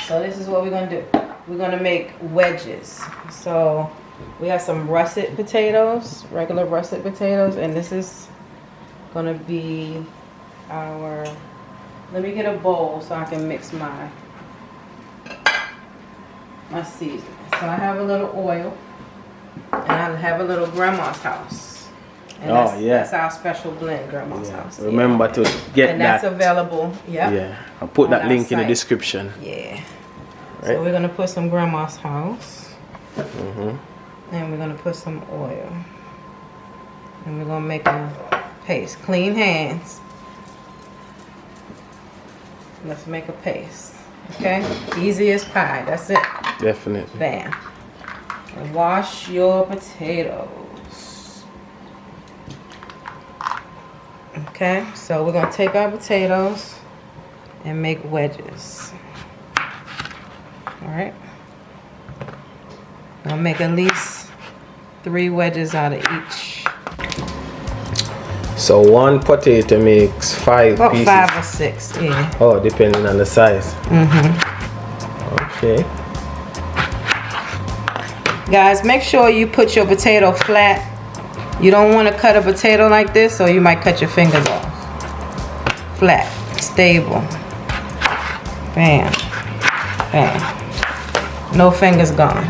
So this is what we're gonna do. We're gonna make wedges. So we have some russet potatoes, regular russet potatoes, and this is gonna be our, let me get a bowl so I can mix my seasoning. So I have a little oil, and I have a little grandma's house. And that's our special blend, grandma's house. Remember to get and that's available. Yeah, I'll put that link in the description. Yeah. Right. So we're gonna put some grandma's house, and we're gonna put some oil, and we're gonna make a paste. Clean hands. Let's make a paste. Okay, easy as pie. That's it. Definitely. Bam. And wash your potatoes. Okay, so we're gonna take our potatoes and make wedges. All right. I'll make at least 3 wedges out of each. So 1 potato makes 5 about pieces. 5 or 6, yeah. Oh, depending on the size. Okay. Guys, make sure you put your potato flat. You don't want to cut a potato like this, or you might cut your fingers off. Flat, stable. Bam, bam. No fingers gone.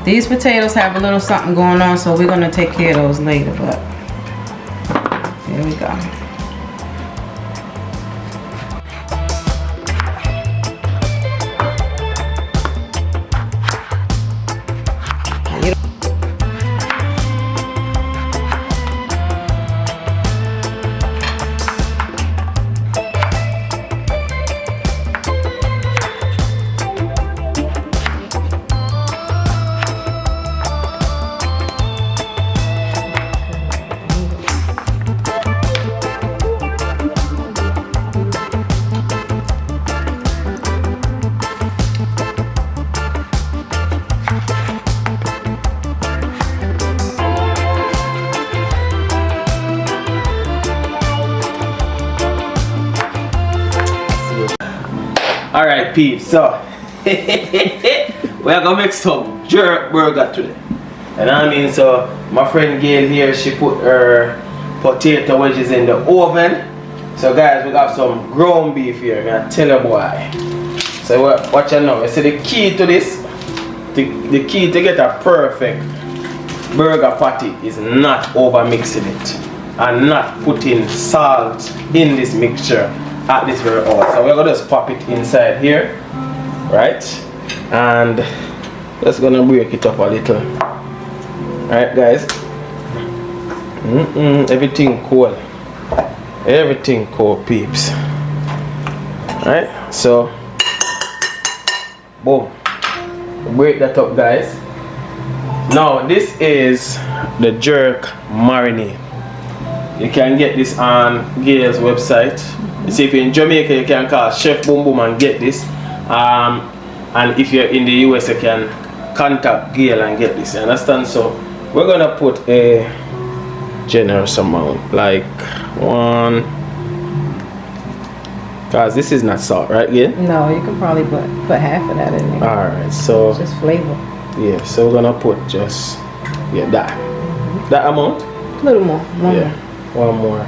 These potatoes have a little something going on, so we're gonna take care of those later, but here we go. Alright peeps, so we are gonna make some jerk burger today. And I mean, so my friend Gail here, she put her potato wedges in the oven. So guys, we got some ground beef here, man, tell you boy. So watch out now, you see the key to this, the key to get a perfect burger patty is not over mixing it and not putting salt in this mixture at this very hour. So we're gonna just pop it inside here, right? And just gonna break it up a little. Alright guys. Everything cool. Everything cool peeps. Alright, so boom. Break that up guys. Now this is the jerk marinade. You can get this on Gail's website. So if you're in Jamaica, you can call Chef Boom Boom and get this. And if you're in the US, you can contact Gail and get this. You understand? So we're gonna put a generous amount, like 1. Cause this is not salt, right, Gail? No, you can probably put half of that in there. All right, so it's just flavor. Yeah, so we're gonna put just that amount. A little more. One more.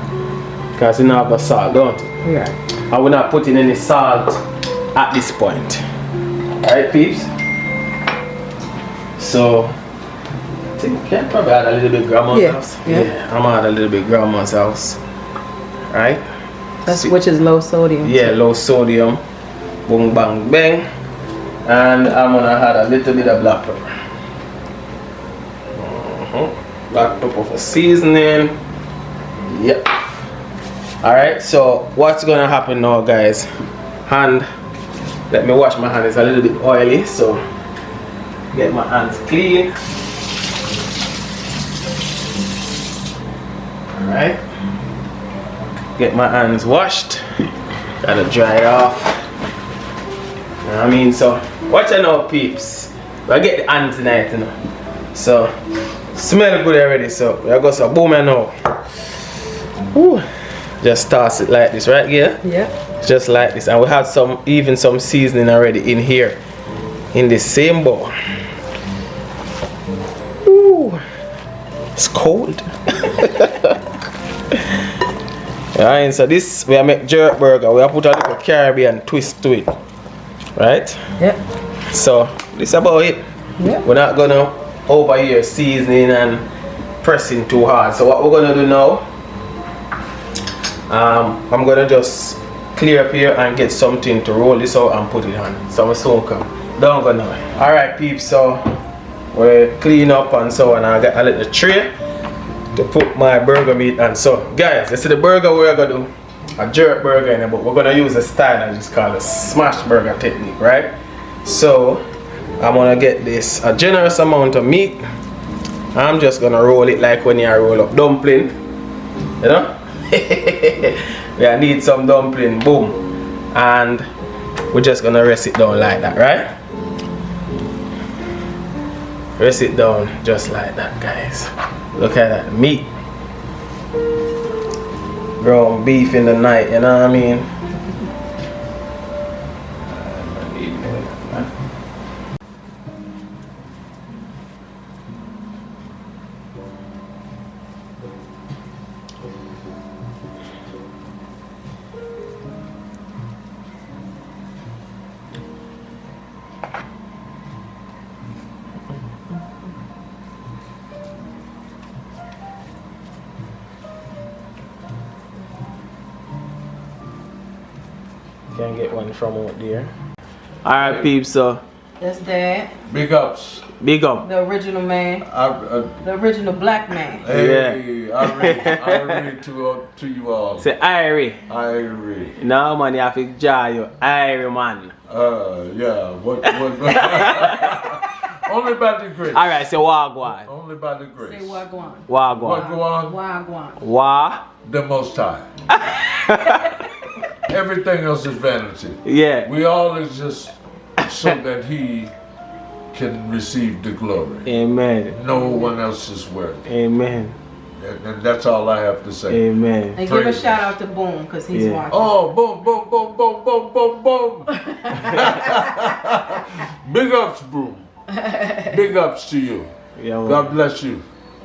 Cause you don't have the salt, don't you? Yeah. And we're not putting any salt at this point. Alright peeps? So I think we can probably add a little bit grandma's house. Yeah, I'm gonna add a little bit grandma's house. Right? Which is low sodium. Yeah, low sodium. Boom bang bang. And I'm gonna add a little bit of black pepper. Black pepper for seasoning. Yep. Alright, so what's gonna happen now guys? Let me wash my hand, it's a little bit oily, so get my hands clean. Alright. Get my hands washed. Gotta dry it off. You know what I mean? So watch out now peeps. I get the hands tonight, you know. So smell good already, so we go so boom and now. Woo. Just toss it like this, right? Yeah? Yeah. Just like this. And we have even some seasoning already in here. In the same bowl. Ooh. It's cold. Alright, so this we make jerk burger. We have put a little Caribbean twist to it. Right? Yep. So this is about it. Yep. We're not gonna over here seasoning and pressing too hard. So what we're gonna do now, I'm gonna just clear up here and get something to roll this out and put it on. So I'm soon come. Don't go now. Alright peeps, so we're clean up and so on. I got a little tray to put my burger meat on. So guys, this is the burger we're gonna do. A jerk burger in it, but we're gonna use a style I just call a smash burger technique, right? So I'm gonna get this a generous amount of meat. I'm just gonna roll it like when you roll up dumpling, you know. Yeah, I need some dumpling, boom, and we're just gonna rest it down like that, right? Rest it down just like that, guys. Look at that meat. Ground beef in the night, you know what I mean? Can get one from out there. Alright peeps, so That's Dad. Big ups. big up. The original man. The original black man. Hey, I read to you all. Say Irie. Irie. No man, you have to jar you. Irie man. Yeah. What? Only by the grace. Alright, say Wagwan. Only by the grace. Say wagwan. Wagwan. Wagwan. Wagwan. Wa. The Most High. Everything else is vanity. Yeah. We all exist so that He can receive the glory. Amen. No one else is worthy. Amen. And that's all I have to say. Amen. And give a Praise shout out to Boom, because he's Yeah. watching. Oh, boom, boom, boom, boom, boom, boom, boom. Big ups, Boom. Big ups to you. Yeah, well. God bless you.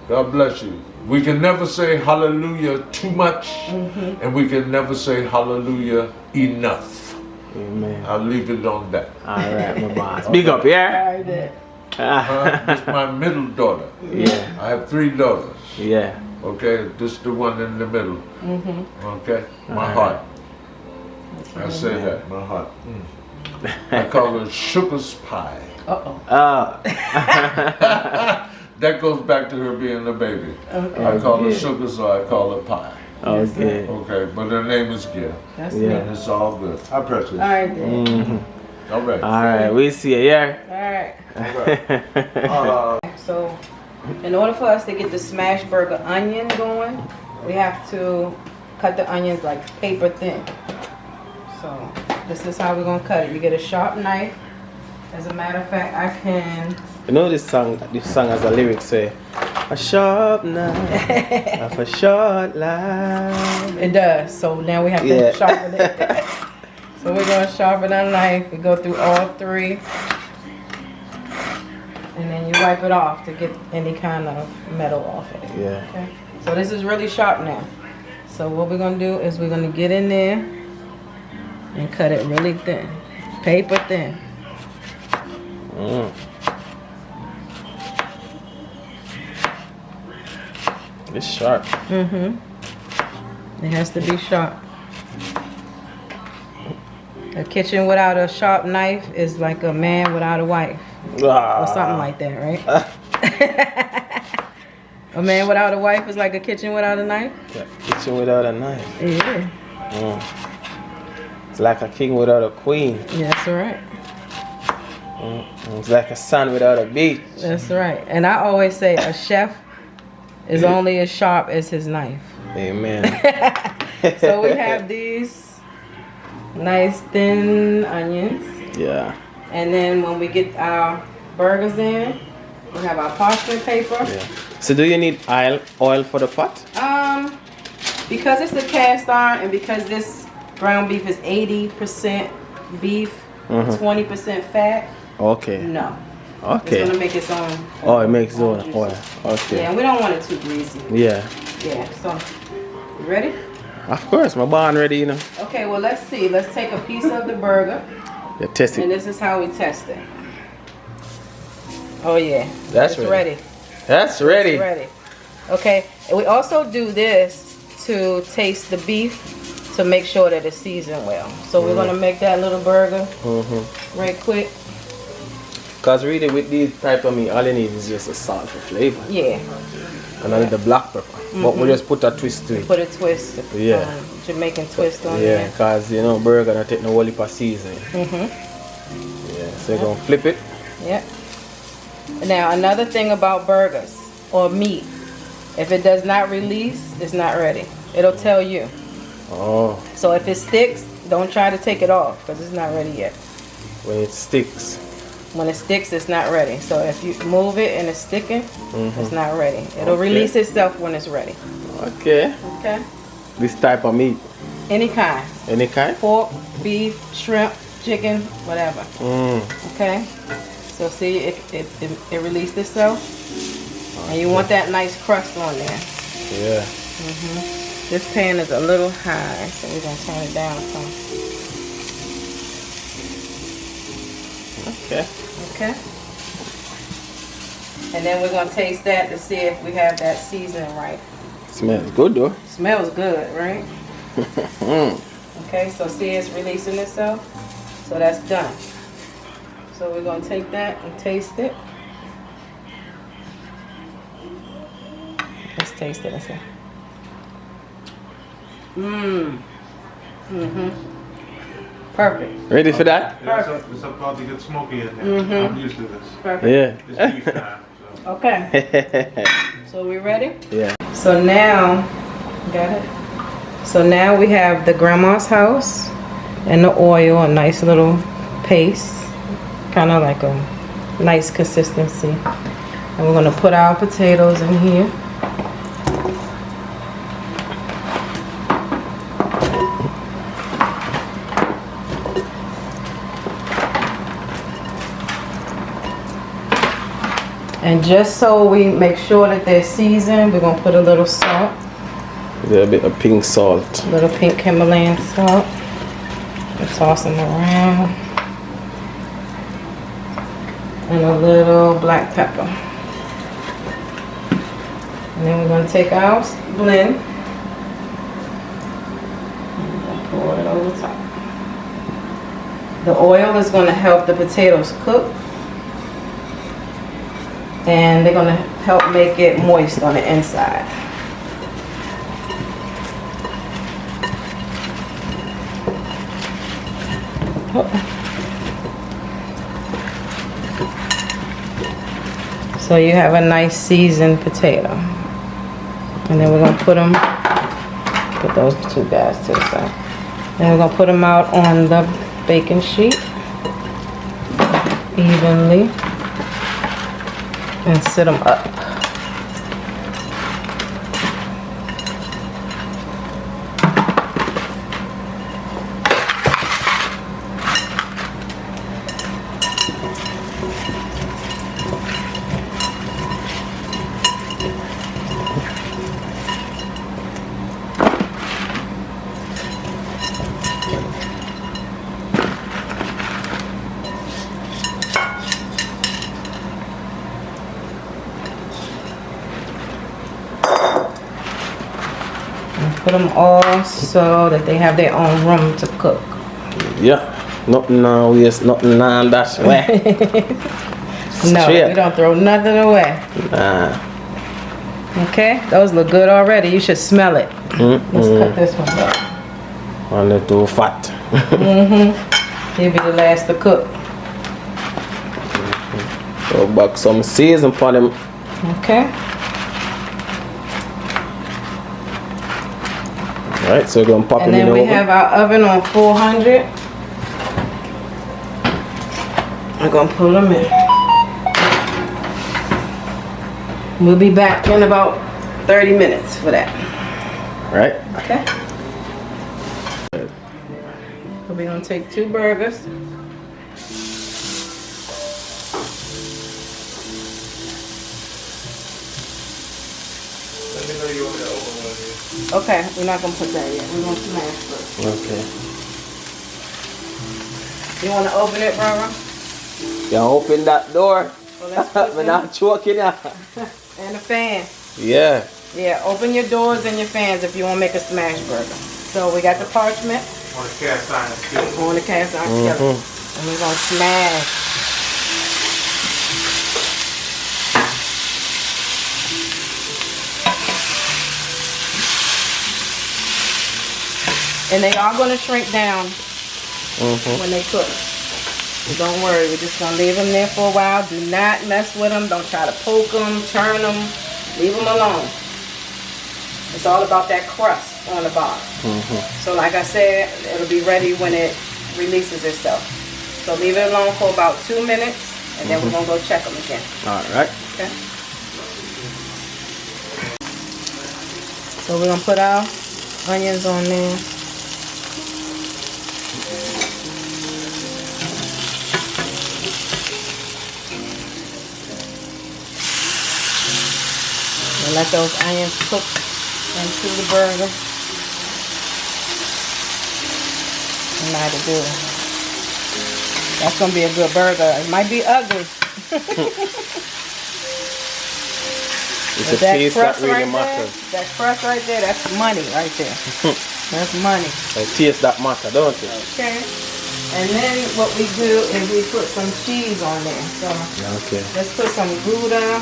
God bless you. We can never say hallelujah too much, and we can never say hallelujah enough. Amen. I'll leave it on that. Alright, my boss. Big up, yeah? Alright, Dad. This is my middle daughter. Yeah. I have 3 daughters. Yeah. Okay, this is the one in the middle. Okay, my Alright. heart. I say that, my heart. I call her Sugar's Pie. Uh-oh. That goes back to her being a baby. Okay. I call her Yeah. Sugar, so I call her Pie. Okay. Okay, but her name is Gil. That's Yeah. me. And it's all good. I press it. Alright, Dad. All right. Alright, we see you, yeah? Alright. So, in order for us to get the smash burger onion going, we have to cut the onions like paper thin. So, this is how we're going to cut it. You get a sharp knife. As a matter of fact, I can... You know this song has a lyric say, a sharp knife of a short life. It does. So now we have to sharpen it. So we're going to sharpen our knife. We go through all 3. And then you wipe it off to get any kind of metal off of it. Yeah. Okay. So this is really sharp now. So what we're going to do is we're going to get in there and cut it really thin. Paper thin. It's sharp. It has to be sharp. A kitchen without a sharp knife is like a man without a wife. Or something like that, right? A man without a wife is like a kitchen without a knife? Yeah, kitchen without a knife. Yeah. It's like a king without a queen. Yeah, that's right. It's like a sun without a beach. That's right. And I always say a chef is only as sharp as his knife. Amen. So we have these nice thin onions. Yeah. And then when we get our burgers in, we have our parchment paper. Yeah. So do you need oil for the pot? Because it's a cast iron and because this ground beef is 80% beef, 20% fat. Okay. No. Okay. It's gonna make its own. Oh, it makes its own juices. oil. Okay. Yeah, and we don't want it too greasy. Yeah. Yeah. So, you ready? Of course, my barn ready, you know. Okay. Well, let's see. Let's take a piece of the burger, You test and it. this is how we test it. Oh yeah. That's it's ready. ready. That's ready. It's ready. Okay. And we also do this to taste the beef to make sure that it's seasoned well. So we're gonna make that little burger right quick. Cause really with these type of meat, all you need is just a salt for flavor. Yeah. And I need the black pepper. But we just put a twist to it. Put a twist. Yeah. Jamaican twist on Yeah, there. cause you know burger don't take no whole heap of seasoning. Yeah, so you're gonna flip it. Yep. Now another thing about burgers or meat, if it does not release, it's not ready. It'll tell you. Oh, So if it sticks, don't try to take it off because it's not ready yet. when it sticks. When it sticks, it's not ready. So if you move it and it's sticking, it's not ready. It'll release itself when it's ready. Okay. Okay. This type of meat. Any kind. Any kind? Pork, beef, shrimp, chicken, whatever. Okay. So see, it released itself. And you want that nice crust on there. Yeah. This pan is a little high, so we're gonna turn it down some. Okay. Okay. And then we're gonna taste that to see if we have that seasoning right. Smells good though. Smells good, right? Okay, so see it's releasing itself. So that's done. So we're gonna take that and taste it. Let's taste it and see. Perfect. Ready for that? Yeah, it's about to get smoky in there. I'm used to this. Perfect. Yeah. It's beef time. So. Okay. So we ready? Yeah. So now, got it? So now we have the grandma's house and the oil, a nice little paste, kind of like a nice consistency. And we're gonna put our potatoes in here. And just so we make sure that they're seasoned, we're gonna put a little salt. A little bit of pink salt. A little pink Himalayan salt. And toss them around. And a little black pepper. And then we're gonna take our blend. And we're gonna pour it over top. The oil is gonna help the potatoes cook. And they're gonna help make it moist on the inside. So you have a nice seasoned potato. And then we're gonna put those two guys to the side. Then we're gonna put them out on the baking sheet evenly and sit them up. Put them all so that they have their own room to cook. Yeah. Nothing now waste, nothing now that's way. No, we don't throw nothing away. Nah. Okay, those look good already. You should smell it. Let's cut this one up. One little fat. He'll be the last to cook. Throw back some season for them. Okay. Alright, so we're gonna pop And them in then the we oven. have our oven on 400. We're gonna pull them in. We'll be back in about 30 minutes for that. Right? Okay. So we're gonna take 2 burgers. Let me know you want me to open one here. Okay, we're not gonna put that yet. We're gonna smash first. Okay. You wanna open it, brother? You open that door. So let's put I'm them not choking ya. and the fan. Yeah. Yeah, open your doors and your fans if you wanna make a smash burger. So we got the parchment On a cast iron skillet. on the cast iron skillet. And we're gonna smash. And they are gonna shrink down when they cook. So don't worry, we're just gonna leave them there for a while. Do not mess with them. Don't try to poke them, turn them. Leave them alone. It's all about that crust on the bottom. So like I said, it'll be ready when it releases itself. So leave it alone for about 2 minutes, and then we're gonna go check them again. All right. Okay. So we're gonna put our onions on there. And let those onions cook into the burger. You know how to do it. That's gonna be a good burger. It might be ugly. It's But a taste that really right matters. there, that crust right there, that's money right there. That's money. A taste that matters, don't it? Okay. And then what we do is we put some cheese on there. So Okay. let's put some Gouda.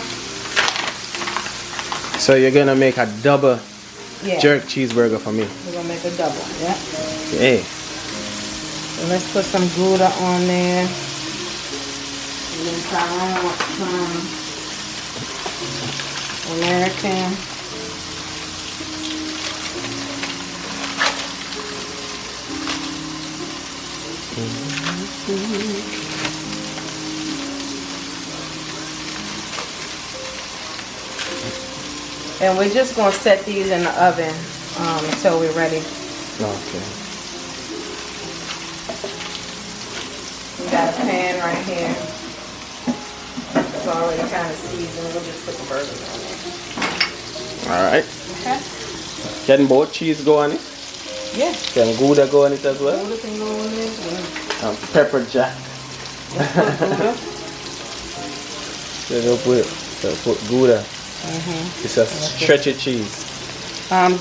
So you're gonna make a double Yeah. jerk cheeseburger for me. We're gonna make a double. Yeah. Hey. So let's put some Gouda on there. And then Tyrone wants some American. And we're just going to set these in the oven until we're ready. Okay. We got a pan right here. It's already kind of seasoned. We'll just put the burgers on there. All right. Okay? Can both cheese go on it? Yeah. Can Gouda go on it as well? Gouda can go on there as well. Pepper jack. Let's put Gouda. So they'll put Gouda. It's a stretchy cheese.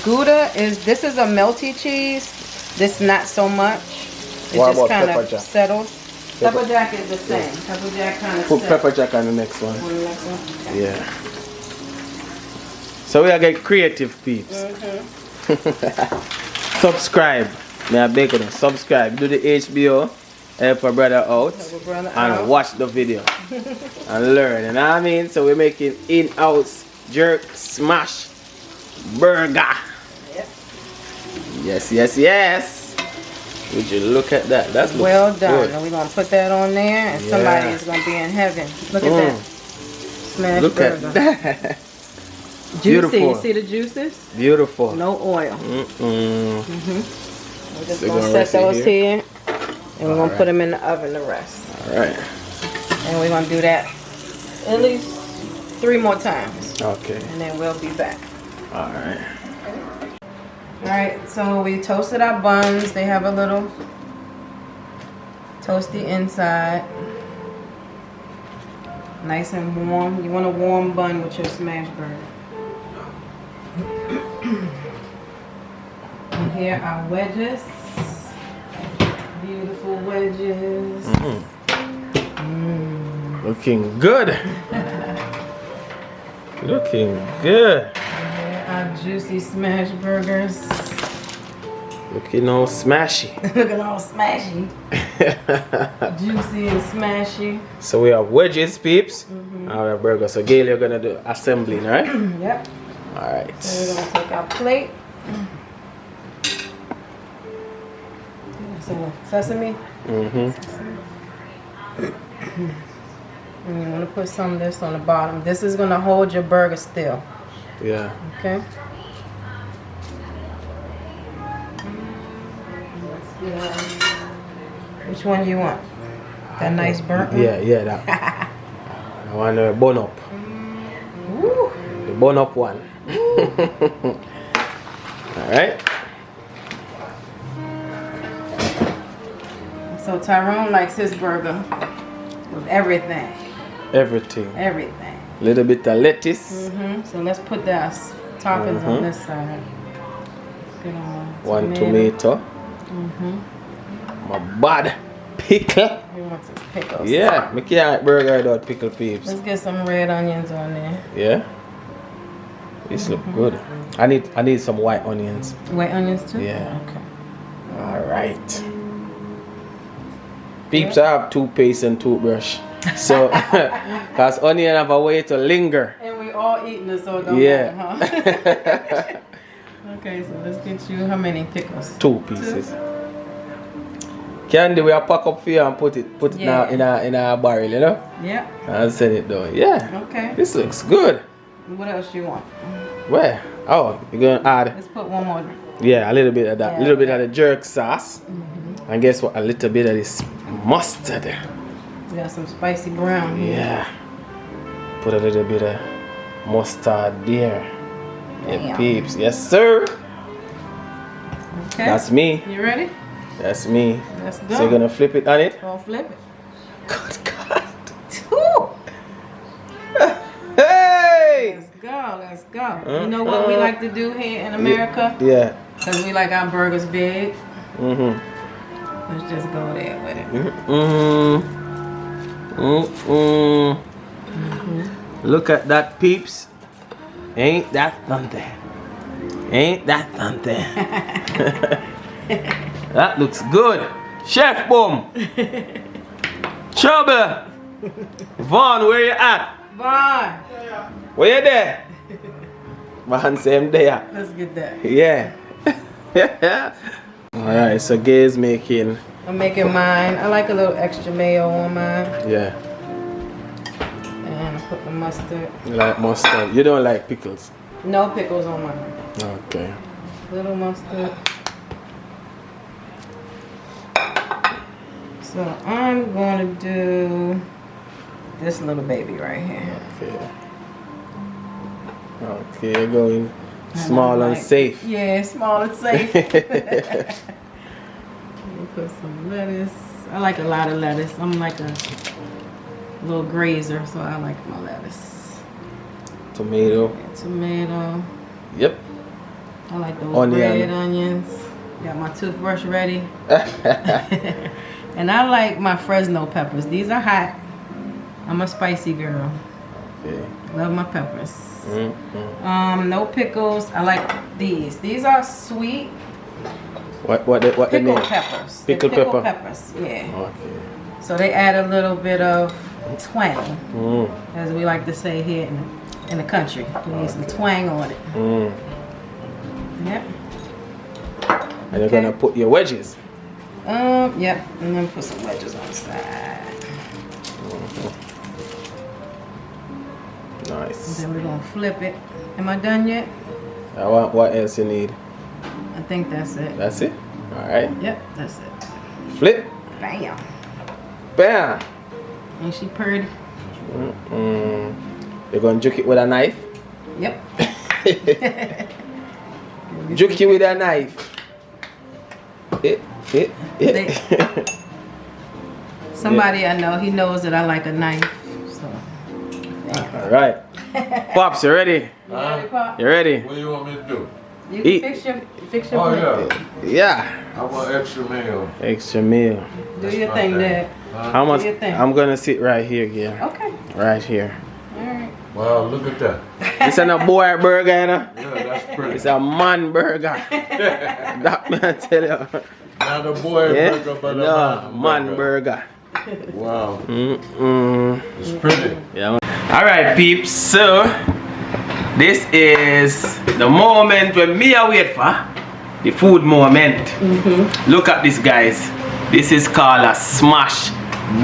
Gouda this is a melty cheese. This not so much. It What just about kind pepper of jack? settles. Pepper jack is the same. Pepper jack kind of Put pepper jack on the next one. on the next one. Okay. Yeah. So we are getting creative, peeps. Subscribe. May I beg you, subscribe. Do the HBO. Help our brother out. Help our brother and out. watch the video. And learn. You know what I mean? So we're making in-house jerk smash burger. Yep. Yes, yes, yes. Would you look at that? That's Well done. good. And we're going to put that on there, and somebody is going to be in heaven. Look at that. Smash Look burger. at that. Juicy. Beautiful. You see the juices? Beautiful. No oil. Mm-mm. We're just So going to gonna set rest it those here? here. And we're going to put them in the oven to rest. All right. And we're going to do that at least 3 more times. Okay. And then we'll be back. All right. Alright, so we toasted our buns. They have a little toasty inside. Nice and warm. You want a warm bun with your smash burger. And here are wedges. Beautiful wedges. Looking good. Looking good. And here are juicy smash burgers. Looking all smashy. Looking all smashy. Juicy and smashy. So we have wedges, peeps. And we have burger. So Gail, you're gonna do assembling, right? Yep. All right. So we're gonna take our plate. Some sesame. And you want to put some of this on the bottom. This is gonna hold your burger still. Yeah. Okay. Let's get Which one you want? That nice burnt one? Yeah, that. I want to bun up. Woo. The bun up one. Alright. So Tyrone likes his burger with everything. Everything. Everything. Little bit of lettuce. So let's put the toppings on this side. Get on One tomato. My bad pickle. He wants his pickles. Yeah, I can't eat burger without pickle, peeps. Let's get some red onions on there. Yeah. This look good. I need some white onions. White onions too? Yeah. Okay. Alright. Peeps, I have toothpaste and toothbrush. So, cause onion have a way to linger. And we all eating this, so it don't Yeah. matter, huh? Okay, so let's get you how many pickles? 2 pieces. Candy, we are pack up for you and put it Yeah. now in a barrel, you know? Yep. And set it down. Yeah. Okay. This looks good. What else you want? Where? Oh, you're gonna add, Let's put one more. yeah, a little bit of that. A Yeah. little bit of the jerk sauce. And guess what? A little bit of this mustard. We got some spicy brown here. Yeah. Put a little bit of mustard there. Yeah, Damn. peeps. Yes, sir. Okay. That's me. You ready? That's me. Let's go. So you're gonna flip it on it? Gonna flip it. Good God. Woo! Hey! Let's go. Let's go. You know what we like to do here in America? Yeah. Because we like our burgers big. Mm-hmm. Let's just go there with it. Look at that, peeps. Ain't that something? Ain't that something? That looks good. Chef Boom. Trouble. Vaughn, where you at? Bye. Where you there? Vaughn, same there. Let's get that. Yeah. Alright, so Gay's making. I'm making mine. I like a little extra mayo on mine. Yeah. And I put the mustard. You like mustard. You don't like pickles. No pickles on mine. Okay. Little mustard. So I'm going to do this little baby right here. Okay. Okay, you're going small and safe. Yeah, small and safe. Put some lettuce. I like a lot of lettuce. I'm like a little grazer, so I like my lettuce. Tomato. Tomato. Yep. I like those Onion. red onions. Got my toothbrush ready. And I like my Fresno peppers. These are hot. I'm a spicy girl. Okay. Love my peppers. No pickles. I like these. These are sweet. What the Pickle name? peppers. Pickle They're pepper. peppers. Yeah. Okay. So they add a little bit of twang, as we like to say here in the country. We need some twang on it. Yep. And you're gonna put your wedges. Yep. And then put some wedges on the side. Nice. And then we're gonna flip it. Am I done yet? What else you need? I think that's it. That's it? Alright. Yep, that's it. Flip. Bam. Bam. Ain't she pretty? You're gonna juke it with a knife? Yep. Juke it with a knife. Somebody I know, he knows that I like a knife. So. Alright. Pops, you ready? You ready, Pop? You ready? What do you want me to do? You Eat. fix your plate. Oh, yeah. Yeah. I want extra mayo. Extra meal. Do your thing, Dad. How much? Do your thing. I'm gonna sit right here, yeah. Okay. Right here. Alright. Wow, look at that. It's a boy burger, you know? Yeah, that's pretty. It's a man burger. That man tell you. Not a boy Yeah? burger, but No, a man burger. Wow. It's pretty. Yeah. Alright, peeps. So, this is the moment when me I wait for. The food moment. Look at this, guys. This is called a smash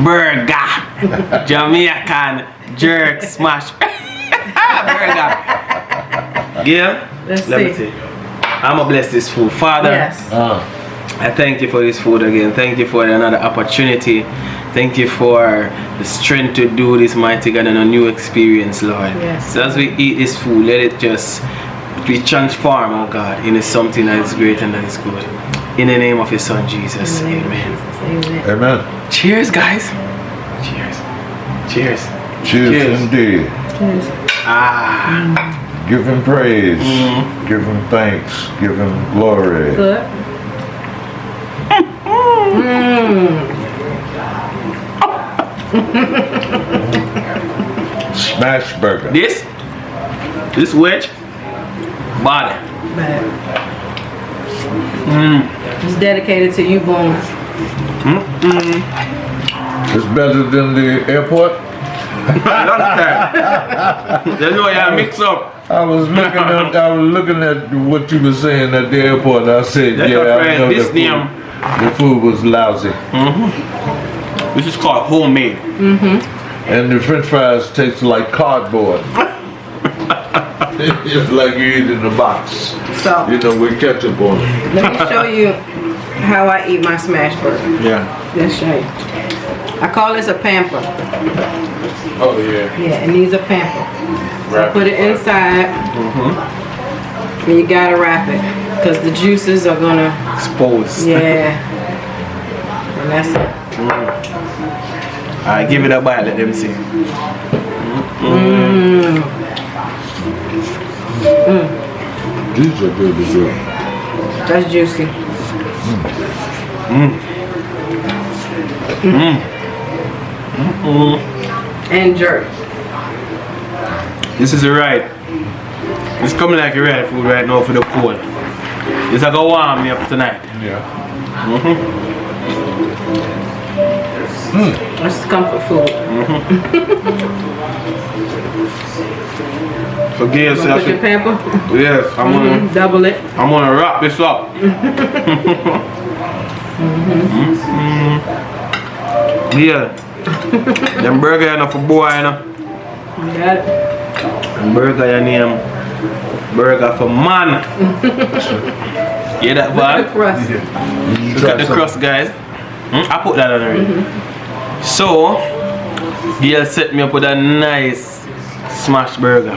burger. Jamaican jerk smash burger. Yeah? Let's Let me see. see. I'm gonna bless this food. Father, Yes. I thank you for this food again. Thank you for another opportunity. Thank you for the strength to do this, mighty God, and a new experience, Lord. Yes. So as we eat this food, let it just be transformed, oh God, into something that is great and that is good. In the name of your Son, Jesus. Amen. Amen. Cheers, guys. Cheers. Cheers. Cheers indeed. Ah. Give him praise. Give him thanks. Give him glory. Good. Smash burger. This wedge, body. Bad. It's dedicated to you, Boom. It's better than the airport. Long time. You know you mix up. I was looking at what you were saying at the airport. I said, That's yeah, my I friend, know this the food was lousy. This is called homemade. And the french fries taste like cardboard. It's like you eat in a box. So, You know, with ketchup on it. let me show you how I eat my smash burger. Yeah. Let's show you. I call this a pamper. Oh, yeah. Yeah, it needs a pamper. So I Wrap put it it. inside. And you gotta wrap it. Because the juices are gonna, Exposed. yeah. And that's it. Alright, give it a bite, let them see. These are really good. That's juicy. And jerk. This is right. It's coming like a right food right now for the cold. It's like a warm me up tonight. Yeah. That's comfort food. So Gail Put says, your pamper. yes, Double it. I'm gonna wrap this up. Yeah. Them burger enough for boy, you know. Got it. Them burger your name. Burger for man. Yeah, that Look at the one. crust. Look at the crust, guys. I put that on already. So, Gail set me up with a nice smash burger.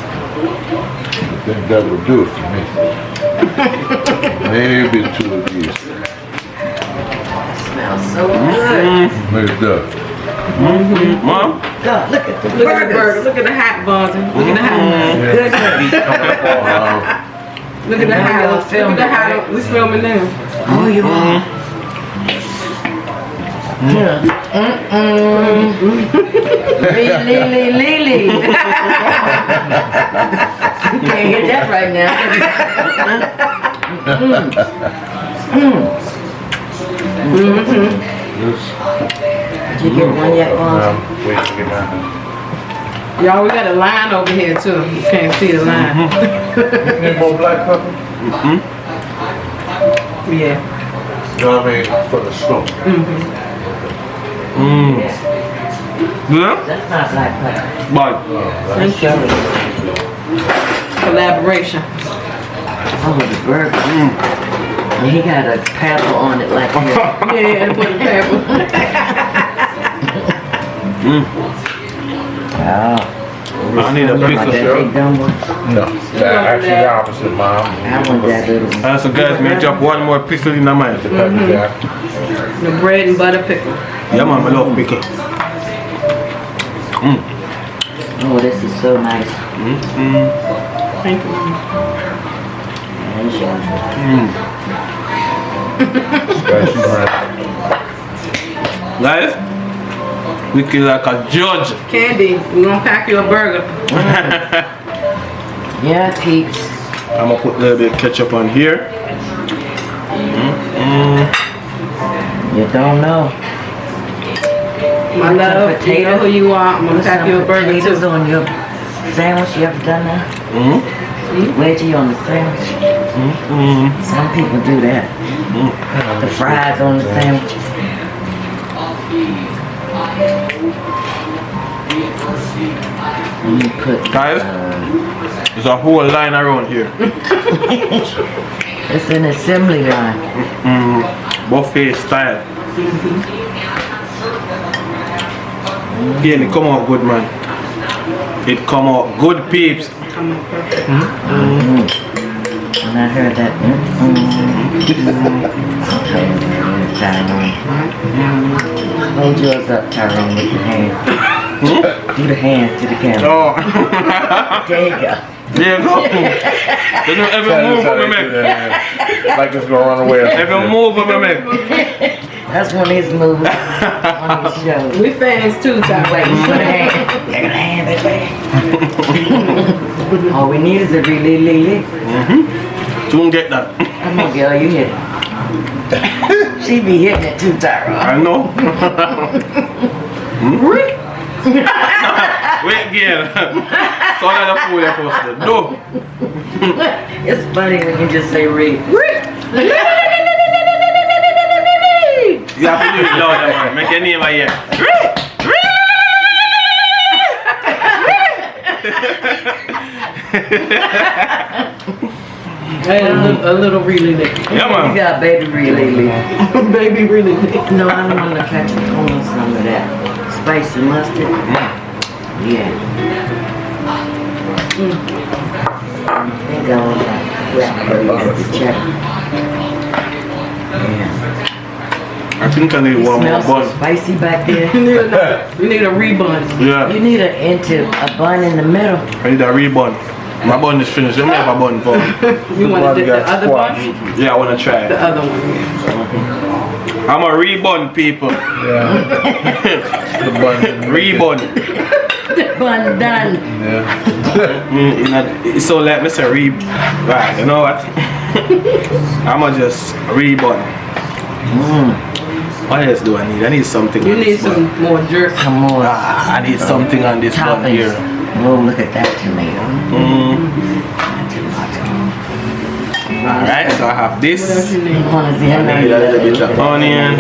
I think that would do it for me. Maybe two of these. Smells so good. Maybe that. Mom? Look at the burger. Look at the hot buns. Look at the hot. Look at the hot. Look at the hot. We filming now. Oh, you are. Lily. You can't get that right now. Did you get one yet, Mom? Wait to get down. Y'all, we got a line over here too. You can't see the line. Need more black pepper? Yeah. You know what I mean? For the smoke. Yeah? That's not black pepper. But That's chili. Collaboration. Oh, the burger. And he got a pepper on it like this. Yeah, and put the pepper. Oh. I need a Like pickle. that big dumb one. No. Actually the opposite, Mom. I want that little one. So guys, may I drop one more pickle in my mind? Pepper jack. The bread and butter pickle. Yeah, man, I love pickle. Oh, this is so nice. Thank you. Thank you. Special brand. Guys, we feel like a judge. Candy, we're gonna pack you a burger. Yeah, peeps. I'm gonna put a little bit of ketchup on here. You don't know. My love, you know who you are. I'm gonna Put pack you a some burger potatoes too. on your sandwich. You ever done that? Wedgie on the sandwich. Some people do that. The fries on the sandwich. And you put Guys, there's a whole line around here. it's an assembly line. Buffet style. Again, it come out good, man. It come out good, peeps. And I heard that. Hold yours up, Tyrone, with your hand. Do the hand to the camera. Oh. There you go. There you go. There's no every move for me, man. Like it's gonna run away. Every move for me, man. That's one of his moves. One of his shows. We fans too, Ty. Wait, put a hand. Take a hand, baby. All we need is a really. Don't get that. Come on, girl, you hit it. She be hitting it too, Tyrone. I know. Wait, girl. So I the fool you're supposed to do. It's funny when you just say read. You have to do it louder, man. Make your name right here. And a little really lick. Yeah, You man. got baby really. Baby really lick. No, I don't want to catch you on some of that spicy mustard. Yeah. Think I want that blackberry at the check. Yeah. I think I need one more Smells so bun. spicy back there. You need a rebun. Yeah, You need a bun in the middle. I need a rebun. My bun is finished. Let me have a bun for me. You want to dip the other bun? Yeah, I want to try The it. other one. I'm a rebun, people. Yeah. The bun. Rebun. Bun done. Yeah. So let me say right, you know what? I'ma just rebun. What else do I need? I need something You on need this bun. some more jerk. Some more I need something on this bun toppings. here. Oh, look at that tomato. Alright, so I have this. What else you need? I need a little bit of onion.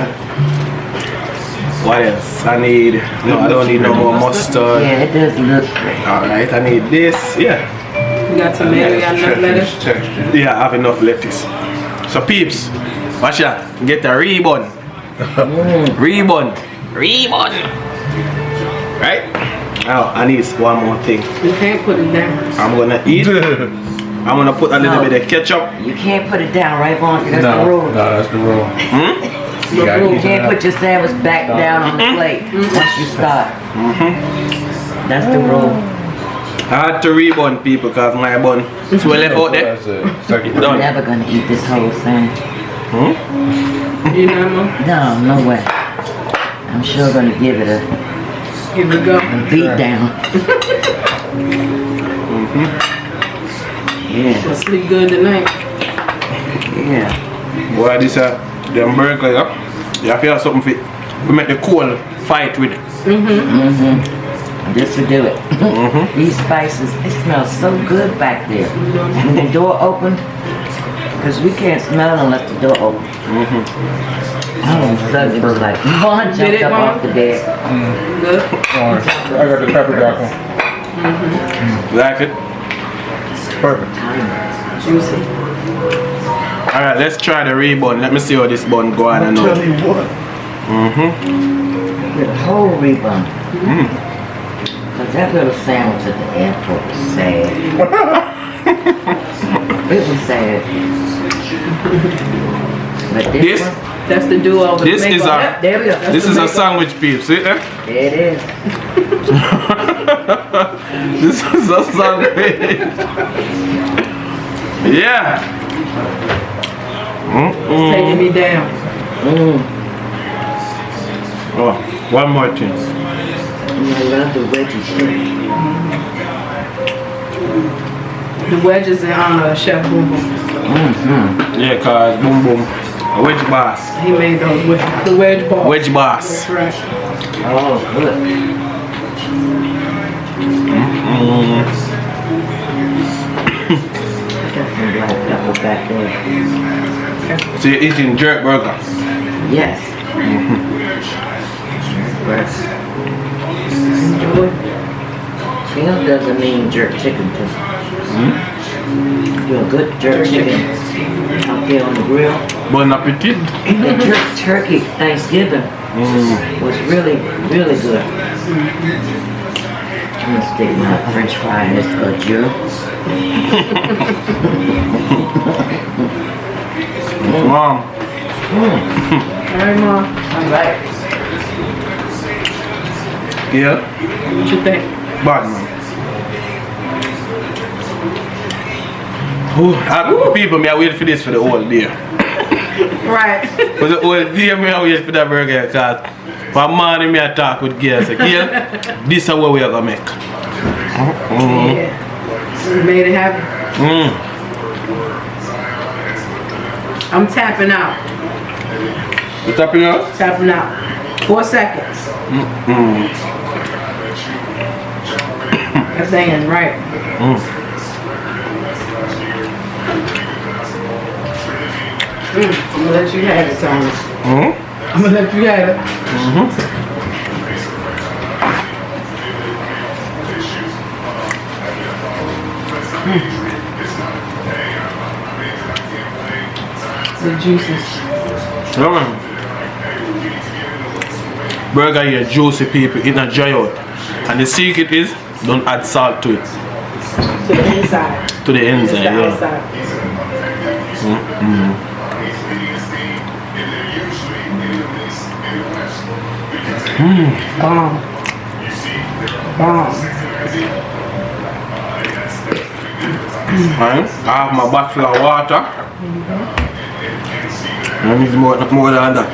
What else? I need, no, I don't need no more mustard. Yeah, it does look great. Alright, I need this. Yeah. You got tomato, you got enough lettuce? Texture. Yeah, I have enough lettuce. So peeps, watch that. Get a rebun. Rebun. Rebun. Right? Now I need one more thing. You can't put it down. I'm gonna eat. I'm gonna put a little No. bit of ketchup. You can't put it down, right, Vaughn? That's the No, rule. that's the rule. You gotta You keep it can't up. put your sandwich back down on the plate once you start. That's the rule. I had to rebun people because my bun is well left out there. That's it. Second I'm Done. never gonna eat this whole sandwich. You know, Mom? No way. I'm sure gonna give it a Here we go. beat down. Yeah, We'll sleep good tonight. yeah. Boy, this them burger, yeah. You have to have something fit. We make the coal fight with it. This will do it. These spices, they smell so good back there. When the door opened, because we can't smell unless the door opens. All of a sudden it was like, Vaughn Did jumped it, up Vaughn? off the bed. Good. Orange. I got the pepper jack one. Like it? Perfect. Juicy. Alright, let's try the rebun. Let me see how this bun go on and Tell now. you what. With a whole rebun. Because that little sandwich at the airport was sad. It was sad. But This one, That's the duo. The This is makeup. a- Yep, there we go. That's This the is a makeup. sandwich, peeps. See there? there it is. This is a sandwich. Yeah. It's taking me down. Oh, one more thing. And I love the wedges too. The wedges in honor of Chef Boom Boom. Yeah, cause boom boom. Wedge boss. He made those wedges. The wedge ball. Wedge boss. That's right. Oh, good. Got some black pepper back there. So you're eating jerk burger. Yes. Breast. Enjoy. King doesn't mean jerk chicken too. Do a good jerk chicken out there on the grill. Bon appetit. The jerk turkey Thanksgiving was really, really good. I'm gonna stick my French fry in this jus. Mom. Alright, Mom. Alright. Yeah. What you think? Bad man. People, me I wait for this for the whole day. Right. For the whole day, me I wait for that burger because for morning me I talk with girls. Like, yeah, this is what we are gonna make. Yeah. You made it happen. I'm tapping out. You tapping out? Tapping out. 4 seconds. That thing is right. I'm gonna let you have it, Thomas. I'm gonna let you have it. The juices. Burger here juicy people, it not dry out. And the secret is don't add salt to it. To the inside. To the Just inside, the yeah. outside. Bomb. Bomb. Right? I have my bottle of water. I need more than that.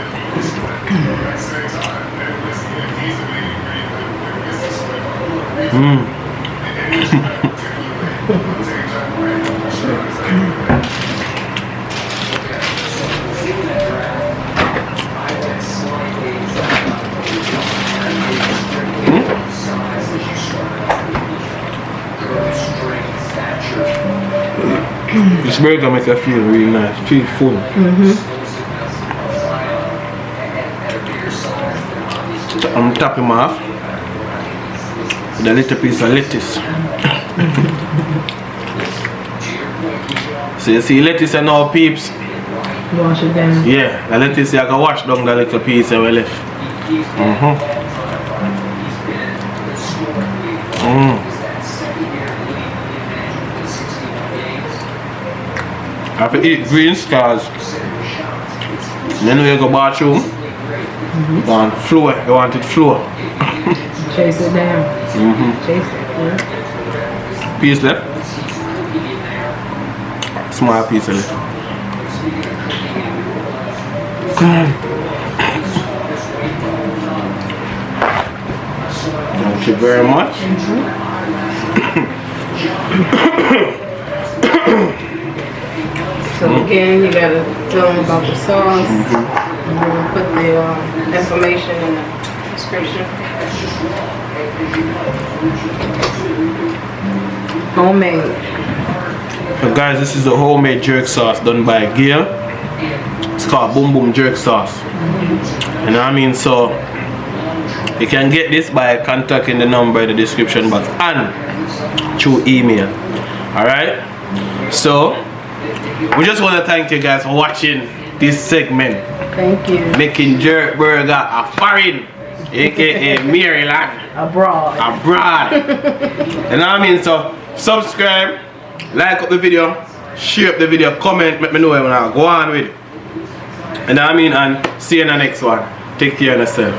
This burger makes you feel really nice, feel full. So I'm tapping them off with a little piece of lettuce. So you see lettuce and all peeps. Wash it down. Yeah, the lettuce you can wash down the little piece that we left. I have to eat greens because then when you go bathroom, you want flour, you want it flour. Chase it down. Chase it. Yeah. Piece left. Small piece left. Thank you very much. So again, you gotta tell them about the sauce. And we're gonna put the information in the description. Homemade. So guys, this is the homemade jerk sauce done by Gail. It's called Boom Boom Jerk Sauce. You know what I mean? So you can get this by contacting the number in the description box and through email. Alright? So we just want to thank you guys for watching this segment. Thank you. Making jerk burger a foreign, aka Maryland. Abroad. Abroad. You know what I mean? So subscribe, like up the video, share up the video, comment, let me know when I go on with it. You know what I mean? And see you in the next one. Take care of yourself.